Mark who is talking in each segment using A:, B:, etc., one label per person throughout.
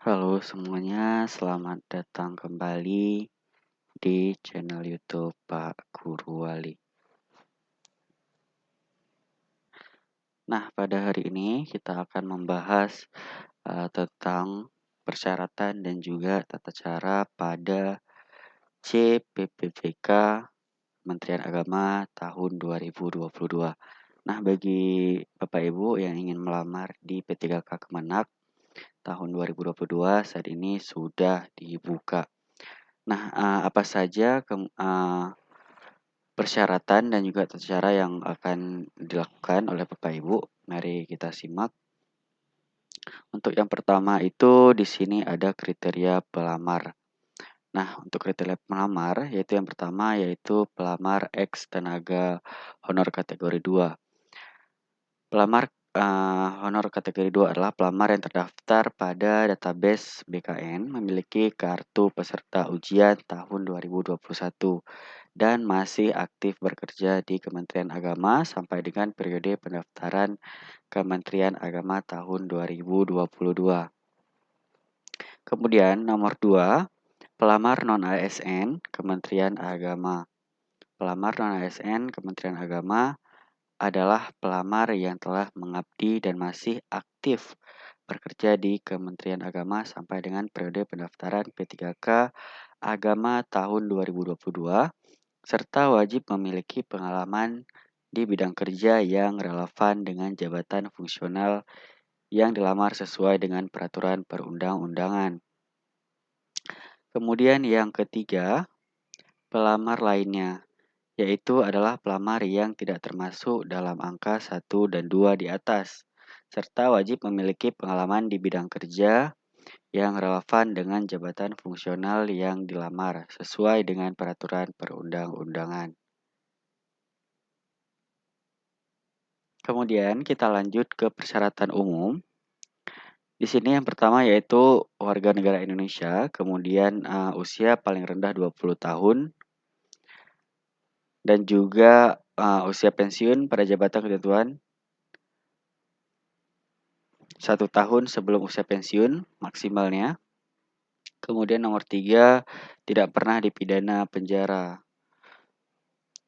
A: Halo semuanya, selamat datang kembali di channel YouTube Pak Guru Wali. Nah, pada hari ini kita akan membahas tentang persyaratan dan juga tata cara pada CPPPK Kementerian Agama tahun 2022. Nah, bagi Bapak Ibu yang ingin melamar di P3K Kemenak tahun 2022 saat ini sudah dibuka. Nah, apa saja persyaratan dan juga tata cara yang akan dilakukan oleh Bapak Ibu? Mari kita simak. Untuk yang pertama itu di sini ada kriteria pelamar. Nah, untuk kriteria pelamar yaitu yang pertama yaitu pelamar ex tenaga honor kategori 2. Pelamar honor kategori 2 adalah pelamar yang terdaftar pada database BKN, memiliki kartu peserta ujian tahun 2021 dan masih aktif bekerja di Kementerian Agama sampai dengan periode pendaftaran Kementerian Agama tahun 2022. Kemudian nomor 2, pelamar non-ASN Kementerian Agama. Pelamar non-ASN Kementerian Agama adalah pelamar yang telah mengabdi dan masih aktif bekerja di Kementerian Agama sampai dengan periode pendaftaran P3K Agama tahun 2022 serta wajib memiliki pengalaman di bidang kerja yang relevan dengan jabatan fungsional yang dilamar sesuai dengan peraturan perundang-undangan. Kemudian yang ketiga, pelamar lainnya, yaitu adalah pelamar yang tidak termasuk dalam angka 1 dan 2 di atas, serta wajib memiliki pengalaman di bidang kerja yang relevan dengan jabatan fungsional yang dilamar sesuai dengan peraturan perundang-undangan. Kemudian kita lanjut ke persyaratan umum. Di sini yang pertama yaitu warga negara Indonesia, kemudian usia paling rendah 20 tahun, dan juga usia pensiun pada jabatan ketentuan 1 tahun sebelum usia pensiun maksimalnya. Kemudian nomor 3, tidak pernah dipidana penjara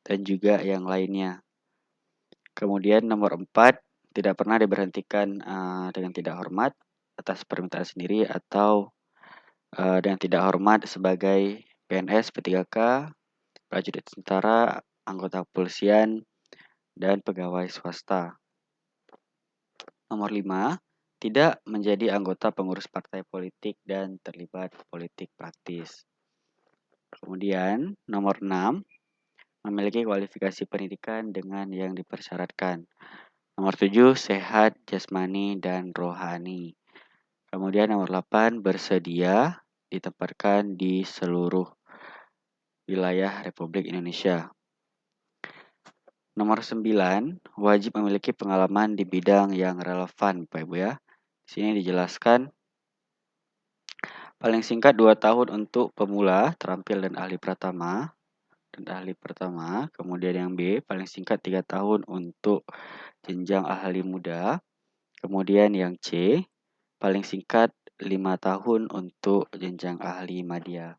A: dan juga yang lainnya. Kemudian nomor 4, tidak pernah diberhentikan dengan tidak hormat atas permintaan sendiri atau dengan tidak hormat sebagai PNS, P3K, prajurit tentara, anggota kepolisian, dan pegawai swasta. Nomor 5, tidak menjadi anggota pengurus partai politik dan terlibat politik praktis. Kemudian nomor 6, memiliki kualifikasi pendidikan dengan yang dipersyaratkan. Nomor 7, sehat jasmani dan rohani. Kemudian nomor 8, bersedia ditempatkan di seluruh wilayah Republik Indonesia. Nomor 9, wajib memiliki pengalaman di bidang yang relevan, Bapak Ibu ya. Di sini dijelaskan paling singkat 2 tahun untuk pemula, terampil dan ahli pertama. Kemudian yang B, paling singkat 3 tahun untuk jenjang ahli muda. Kemudian yang C, paling singkat 5 tahun untuk jenjang ahli madya.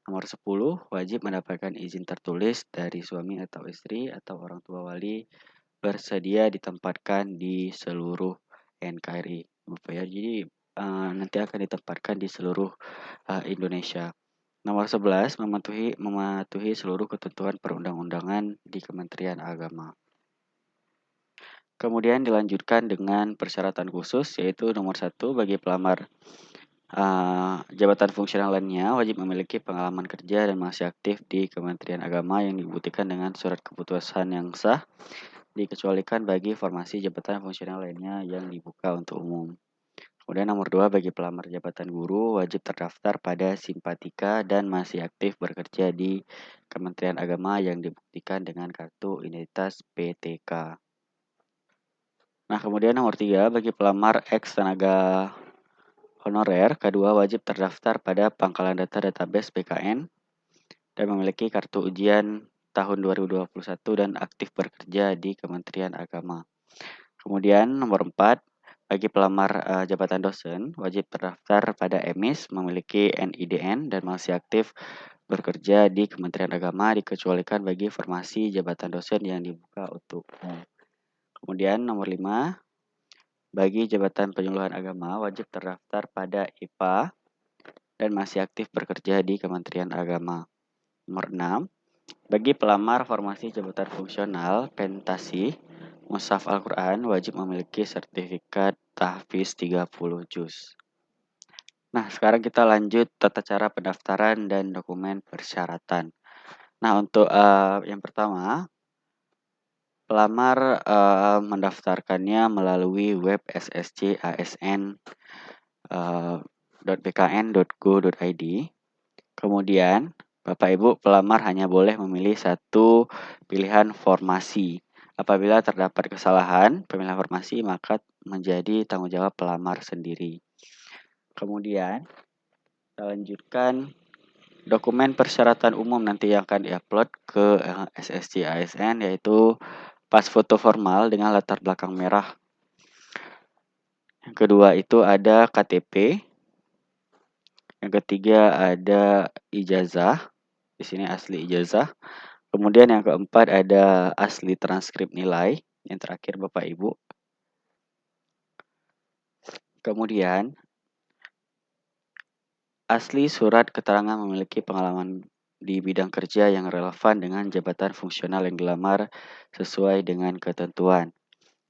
A: Nomor 10, wajib mendapatkan izin tertulis dari suami atau istri atau orang tua wali bersedia ditempatkan di seluruh NKRI. Bapak ya, jadi nanti akan ditempatkan di seluruh Indonesia. Nomor 11, mematuhi seluruh ketentuan perundang-undangan di Kementerian Agama. Kemudian dilanjutkan dengan persyaratan khusus, yaitu nomor 1, bagi pelamar jabatan fungsional lainnya wajib memiliki pengalaman kerja dan masih aktif di Kementerian Agama yang dibuktikan dengan surat keputusan yang sah, dikecualikan bagi formasi jabatan fungsional lainnya yang dibuka untuk umum. Kemudian nomor 2, bagi pelamar jabatan guru wajib terdaftar pada Simpatika dan masih aktif bekerja di Kementerian Agama yang dibuktikan dengan kartu identitas PTK. Nah, kemudian nomor 3, bagi pelamar ex tenaga honorer, kedua wajib terdaftar pada pangkalan data database BKN dan memiliki kartu ujian tahun 2021 dan aktif bekerja di Kementerian Agama. Kemudian nomor 4, bagi pelamar jabatan dosen, wajib terdaftar pada EMIS, memiliki NIDN, dan masih aktif bekerja di Kementerian Agama, dikecualikan bagi formasi jabatan dosen yang dibuka untuk umum. Kemudian nomor 5, bagi jabatan penyuluhan agama, wajib terdaftar pada IPA dan masih aktif bekerja di Kementerian Agama. Nomor 6, bagi pelamar formasi jabatan fungsional, pentasih, mushaf Al-Quran, wajib memiliki sertifikat tahfiz 30 juz. Nah, sekarang kita lanjut tata cara pendaftaran dan dokumen persyaratan. Nah, untuk yang pertama, pelamar mendaftarkannya melalui web sscasn.bkn.go.id. Kemudian, Bapak Ibu pelamar hanya boleh memilih satu pilihan formasi. Apabila terdapat kesalahan pemilihan formasi, maka menjadi tanggung jawab pelamar sendiri. Kemudian, kita lanjutkan dokumen persyaratan umum nanti yang akan diupload ke SSC ASN, yaitu pas foto formal dengan latar belakang merah. Yang kedua itu ada KTP. Yang ketiga ada ijazah. Di sini asli ijazah. Kemudian yang keempat ada asli transkrip nilai. Yang terakhir Bapak Ibu. Kemudian asli surat keterangan memiliki pengalaman di bidang kerja yang relevan dengan jabatan fungsional yang dilamar sesuai dengan ketentuan.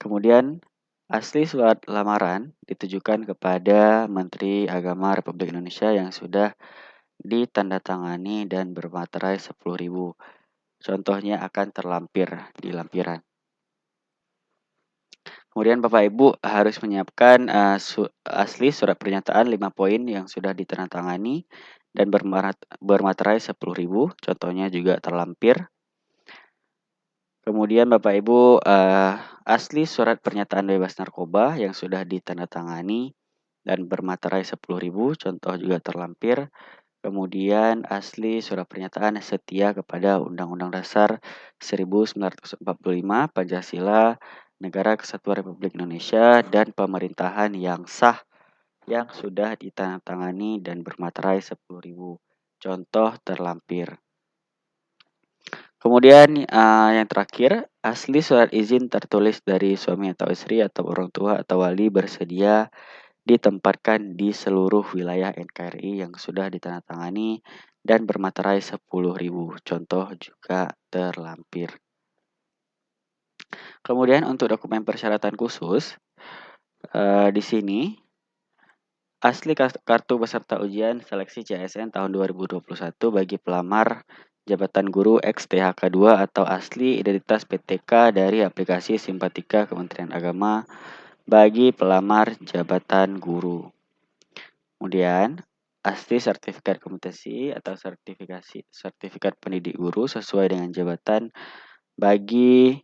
A: Kemudian asli surat lamaran ditujukan kepada Menteri Agama Republik Indonesia yang sudah ditandatangani dan bermaterai 10.000. Contohnya akan terlampir di lampiran. Kemudian Bapak Ibu harus menyiapkan asli surat pernyataan 5 poin yang sudah ditandatangani dan bermaterai 10.000, contohnya juga terlampir. Kemudian Bapak Ibu asli surat pernyataan bebas narkoba yang sudah ditandatangani dan bermaterai 10.000, contoh juga terlampir. Kemudian asli surat pernyataan setia kepada Undang-Undang Dasar 1945, Pancasila, Negara Kesatuan Republik Indonesia, dan pemerintahan yang sah yang sudah ditandatangani dan bermaterai 10.000, contoh terlampir. Kemudian yang terakhir, asli surat izin tertulis dari suami atau istri atau orang tua atau wali bersedia ditempatkan di seluruh wilayah NKRI yang sudah ditandatangani dan bermaterai 10.000, contoh juga terlampir. Kemudian untuk dokumen persyaratan khusus, di sini asli kartu peserta ujian seleksi CSN tahun 2021 bagi pelamar jabatan guru XTHK 2 atau asli identitas PTK dari aplikasi Simpatika Kementerian Agama bagi pelamar jabatan guru. Kemudian asli sertifikat kompetensi atau sertifikat pendidik guru sesuai dengan jabatan bagi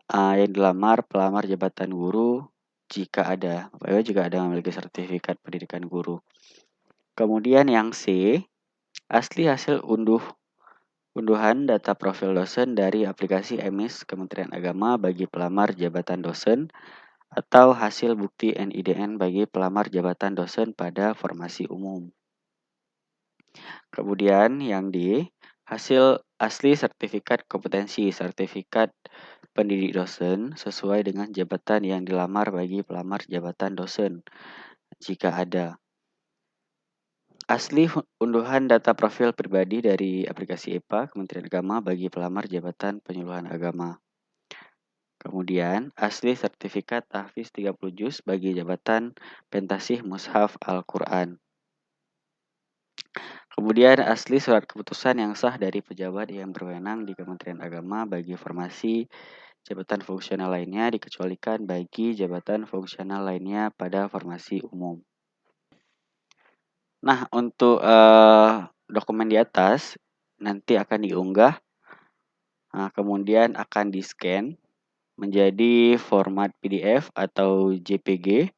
A: yang dilamar pelamar jabatan guru jika ada. Bapak Ibu juga ada memiliki sertifikat pendidikan guru. Kemudian yang C, asli hasil unduhan data profil dosen dari aplikasi EMIS Kementerian Agama bagi pelamar jabatan dosen atau hasil bukti NIDN bagi pelamar jabatan dosen pada formasi umum. Kemudian yang D, hasil asli sertifikat kompetensi, sertifikat pendidik dosen sesuai dengan jabatan yang dilamar bagi pelamar jabatan dosen jika ada. Asli unduhan data profil pribadi dari aplikasi EPA Kementerian Agama bagi pelamar jabatan penyuluhan agama. Kemudian asli sertifikat tahfiz 30 juz bagi jabatan pentasih mushaf Al-Quran. Kemudian asli surat keputusan yang sah dari pejabat yang berwenang di Kementerian Agama bagi formasi jabatan fungsional lainnya dikecualikan bagi jabatan fungsional lainnya pada formasi umum. Nah, untuk dokumen di atas nanti akan diunggah, kemudian akan di-scan menjadi format PDF atau JPG,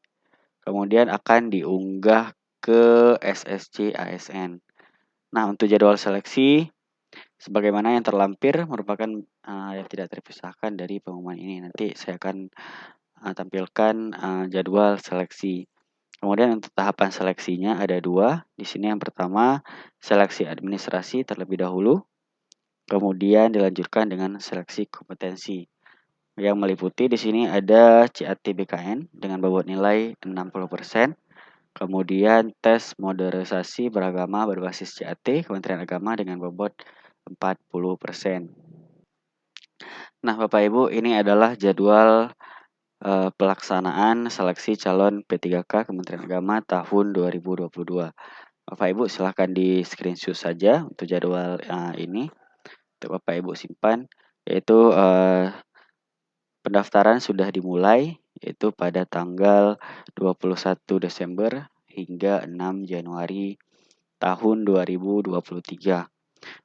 A: kemudian akan diunggah ke SSC ASN. Nah, untuk jadwal seleksi sebagaimana yang terlampir merupakan yang tidak terpisahkan dari pengumuman ini. Nanti saya akan tampilkan jadwal seleksi. Kemudian untuk tahapan seleksinya ada 2. Di sini yang pertama seleksi administrasi terlebih dahulu, kemudian dilanjutkan dengan seleksi kompetensi. Yang meliputi di sini ada CAT BKN dengan bobot nilai 60%, kemudian tes modernisasi beragama berbasis CAT Kementerian Agama dengan bobot 40%. Nah, Bapak Ibu, ini adalah jadwal pelaksanaan seleksi calon P3K Kementerian Agama tahun 2022. Bapak Ibu silahkan di screenshot saja untuk jadwal ini untuk Bapak Ibu simpan, yaitu pendaftaran sudah dimulai yaitu pada tanggal 21 Desember hingga 6 Januari tahun 2023.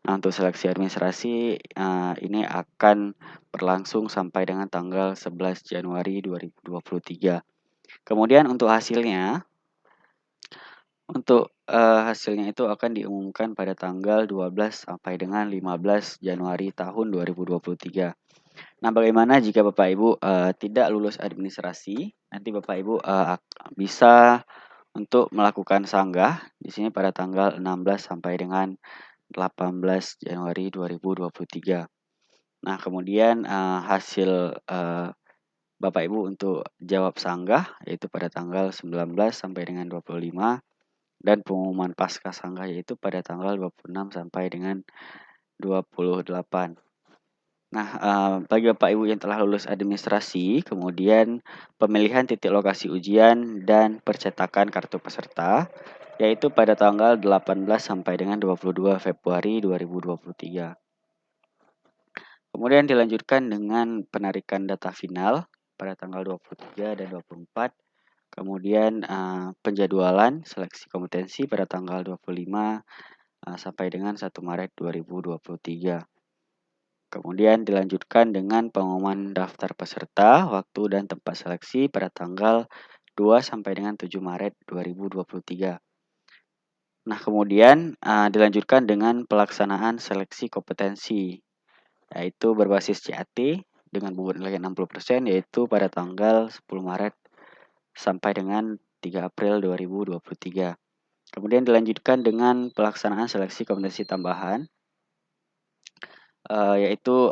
A: Nah, untuk seleksi administrasi ini akan berlangsung sampai dengan tanggal 11 Januari 2023. Kemudian untuk hasilnya itu akan diumumkan pada tanggal 12 sampai dengan 15 Januari tahun 2023. Nah, bagaimana jika Bapak Ibu tidak lulus administrasi? Nanti Bapak Ibu bisa untuk melakukan sanggah di sini pada tanggal 16 sampai dengan 18 Januari 2023. Nah, kemudian hasil Bapak Ibu untuk jawab sanggah yaitu pada tanggal 19 sampai dengan 25 dan pengumuman pasca sanggah yaitu pada tanggal 26 sampai dengan 28. Nah, bagi Bapak Ibu yang telah lulus administrasi, kemudian pemilihan titik lokasi ujian dan percetakan kartu peserta yaitu pada tanggal 18 sampai dengan 22 Februari 2023. Kemudian dilanjutkan dengan penarikan data final pada tanggal 23 dan 24. Kemudian penjadwalan seleksi kompetensi pada tanggal 25 sampai dengan 1 Maret 2023. Kemudian dilanjutkan dengan pengumuman daftar peserta, waktu dan tempat seleksi pada tanggal 2 sampai dengan 7 Maret 2023. Nah, kemudian dilanjutkan dengan pelaksanaan seleksi kompetensi, yaitu berbasis CAT dengan bobot nilai 60% yaitu pada tanggal 10 Maret sampai dengan 3 April 2023. Kemudian dilanjutkan dengan pelaksanaan seleksi kompetensi tambahan, yaitu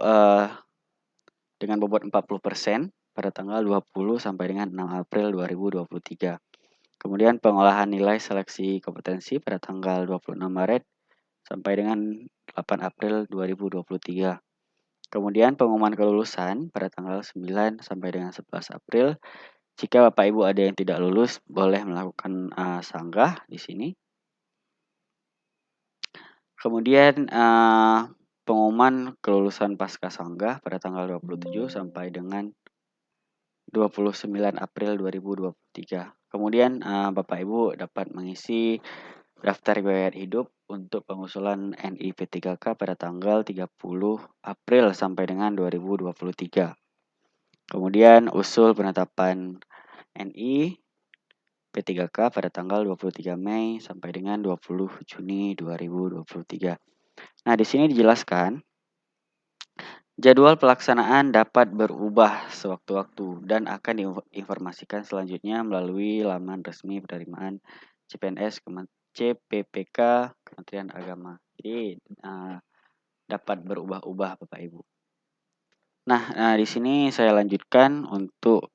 A: dengan bobot 40% pada tanggal 20 sampai dengan 6 April 2023. Kemudian pengolahan nilai seleksi kompetensi pada tanggal 26 Maret sampai dengan 8 April 2023. Kemudian pengumuman kelulusan pada tanggal 9 sampai dengan 11 April. Jika Bapak Ibu ada yang tidak lulus, boleh melakukan sanggah di sini. Kemudian pengumuman kelulusan pasca sanggah pada tanggal 27 sampai dengan 29 April 2023. Kemudian Bapak Ibu dapat mengisi daftar riwayat hidup untuk pengusulan NI P3K pada tanggal 30 April sampai dengan 2023. Kemudian usul penetapan NI P3K pada tanggal 23 Mei sampai dengan 20 Juni 2023. Nah, di sini dijelaskan jadwal pelaksanaan dapat berubah sewaktu-waktu dan akan diinformasikan selanjutnya melalui laman resmi penerimaan CPNS CPPK Kementerian Agama. Jadi dapat berubah-ubah Bapak Ibu. Nah, di sini saya lanjutkan untuk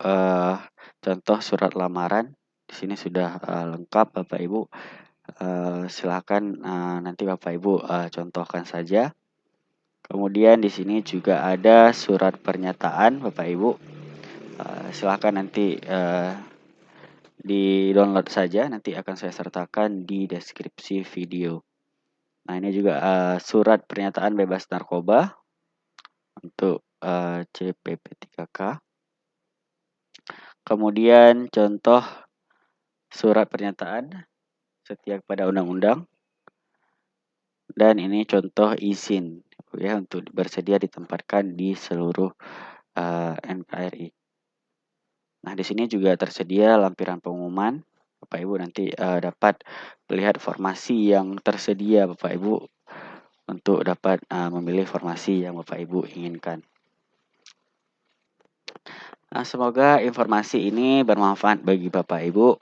A: contoh surat lamaran. Di sini sudah lengkap Bapak Ibu. Silakan nanti Bapak Ibu contohkan saja. Kemudian di sini juga ada surat pernyataan Bapak Ibu. Silakan nanti di-download saja, nanti akan saya sertakan di deskripsi video. Nah, ini juga surat pernyataan bebas narkoba untuk CPP3K. Kemudian contoh surat pernyataan setia kepada undang-undang. Dan ini contoh izin ya untuk bersedia ditempatkan di seluruh NKRI. Nah, di sini juga tersedia lampiran pengumuman. Bapak Ibu nanti dapat melihat formasi yang tersedia Bapak Ibu untuk dapat memilih formasi yang Bapak Ibu inginkan. Semoga informasi ini bermanfaat bagi Bapak Ibu.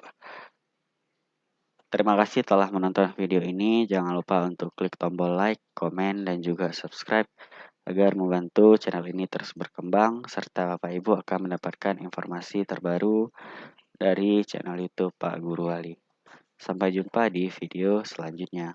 A: Terima kasih telah menonton video ini. Jangan lupa untuk klik tombol like, komen, dan juga subscribe agar membantu channel ini terus berkembang, serta Bapak Ibu akan mendapatkan informasi terbaru dari channel YouTube Pak Guru Wali. Sampai jumpa di video selanjutnya.